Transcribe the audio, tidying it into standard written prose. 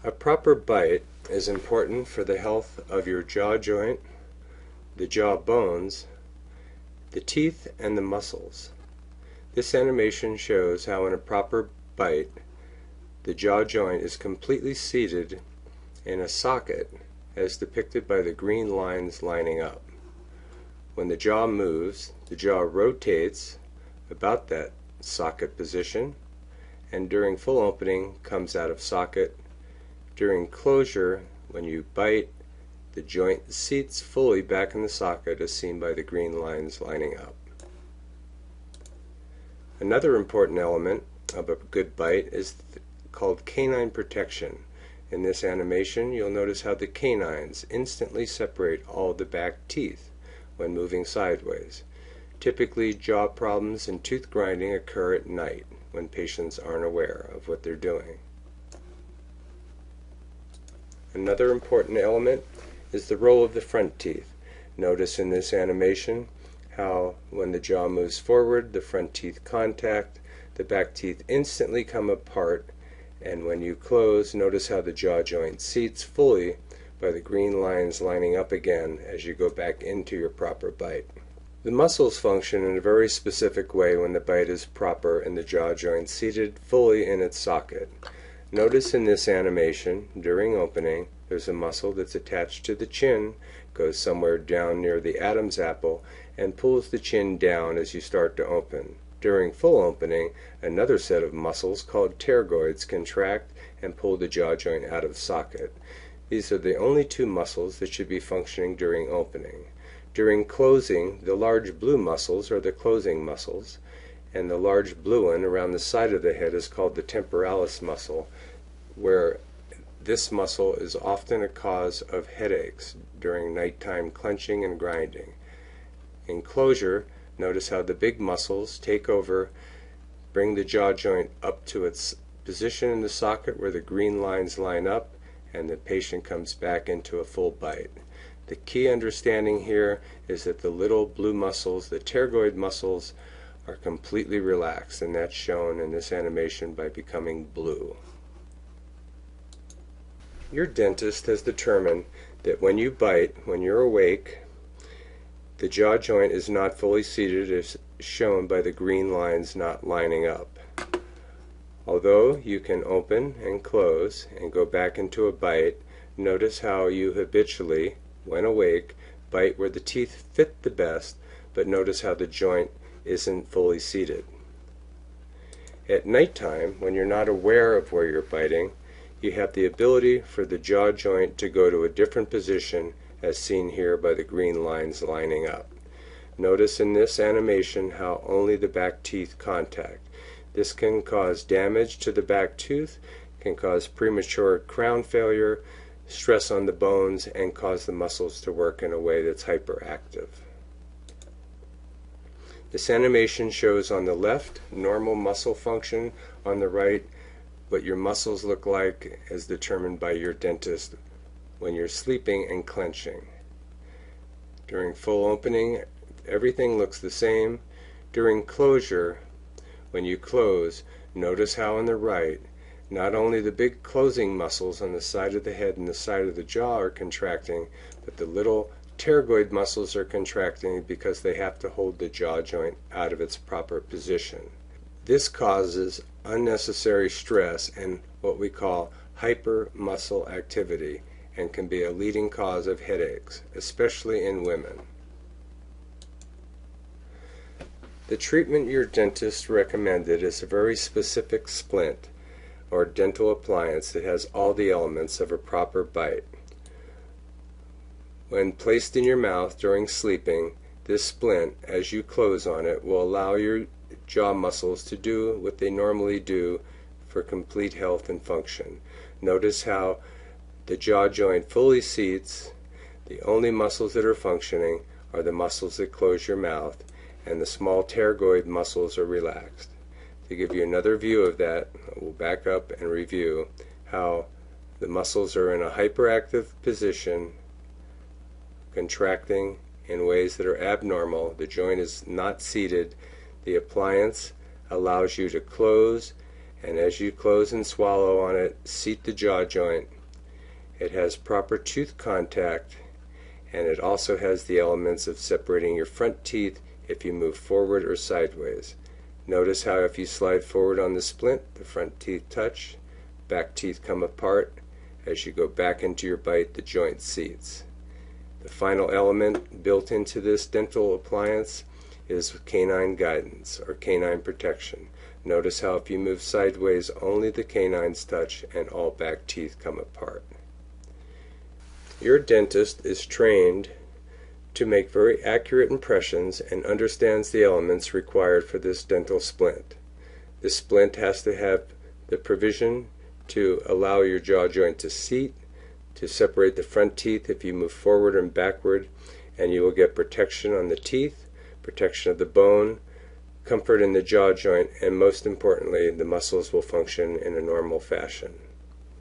A proper bite is important for the health of your jaw joint, the jaw bones, the teeth, and the muscles. This animation shows how in a proper bite the jaw joint is completely seated in a socket as depicted by the green lines lining up. When the jaw moves, the jaw rotates about that socket position, and during full opening comes out of socket. During closure, when you bite, the joint seats fully back in the socket as seen by the green lines lining up. Another important element of a good bite is called canine protection. In this animation, you'll notice how the canines instantly separate all the back teeth when moving sideways. Typically, jaw problems and tooth grinding occur at night when patients aren't aware of what they're doing. Another important element is the role of the front teeth. Notice in this animation how when the jaw moves forward, the front teeth contact, the back teeth instantly come apart, and when you close, notice how the jaw joint seats fully by the green lines lining up again as you go back into your proper bite. The muscles function in a very specific way when the bite is proper and the jaw joint seated fully in its socket. Notice in this animation, during opening, there's a muscle that's attached to the chin, goes somewhere down near the Adam's apple, and pulls the chin down as you start to open. During full opening, another set of muscles called pterygoids contract and pull the jaw joint out of socket. These are the only two muscles that should be functioning during opening. During closing, the large blue muscles are the closing muscles, and the large blue one around the side of the head is called the temporalis muscle, where this muscle is often a cause of headaches during nighttime clenching and grinding. In closure, notice how the big muscles take over, bring the jaw joint up to its position in the socket where the green lines line up, and the patient comes back into a full bite. The key understanding here is that the little blue muscles, the pterygoid muscles, are completely relaxed, and that's shown in this animation by becoming blue. Your dentist has determined that when you bite, when you're awake, the jaw joint is not fully seated as shown by the green lines not lining up. Although you can open and close and go back into a bite, notice how you habitually, when awake, bite where the teeth fit the best, but notice how the joint isn't fully seated. At nighttime, when you're not aware of where you're biting, you have the ability for the jaw joint to go to a different position as seen here by the green lines lining up. Notice in this animation how only the back teeth contact. This can cause damage to the back tooth, can cause premature crown failure, stress on the bones, and cause the muscles to work in a way that's hyperactive. This animation shows on the left normal muscle function, on the right what your muscles look like as determined by your dentist when you're sleeping and clenching. During full opening, everything looks the same. During closure, when you close, notice how on the right, not only the big closing muscles on the side of the head and the side of the jaw are contracting, but the little pterygoid muscles are contracting because they have to hold the jaw joint out of its proper position. This causes unnecessary stress and what we call hypermuscle activity, and can be a leading cause of headaches, especially in women. The treatment your dentist recommended is a very specific splint, or dental appliance that has all the elements of a proper bite. When placed in your mouth during sleeping, this splint, as you close on it, will allow your jaw muscles to do what they normally do for complete health and function. Notice how the jaw joint fully seats. The only muscles that are functioning are the muscles that close your mouth, and the small pterygoid muscles are relaxed. To give you another view of that, we'll back up and review how the muscles are in a hyperactive position, contracting in ways that are abnormal. The joint is not seated. The appliance allows you to close and as you close and swallow on it, seat the jaw joint. It has proper tooth contact, and it also has the elements of separating your front teeth if you move forward or sideways. Notice how if you slide forward on the splint, the front teeth touch, back teeth come apart. As you go back into your bite, the joint seats. The final element built into this dental appliance is canine guidance or canine protection. Notice how if you move sideways, only the canines touch and all back teeth come apart. Your dentist is trained to make very accurate impressions and understands the elements required for this dental splint. The splint has to have the provision to allow your jaw joint to seat, to separate the front teeth if you move forward and backward, and you will get protection on the teeth, protection of the bone, comfort in the jaw joint, and most importantly, the muscles will function in a normal fashion.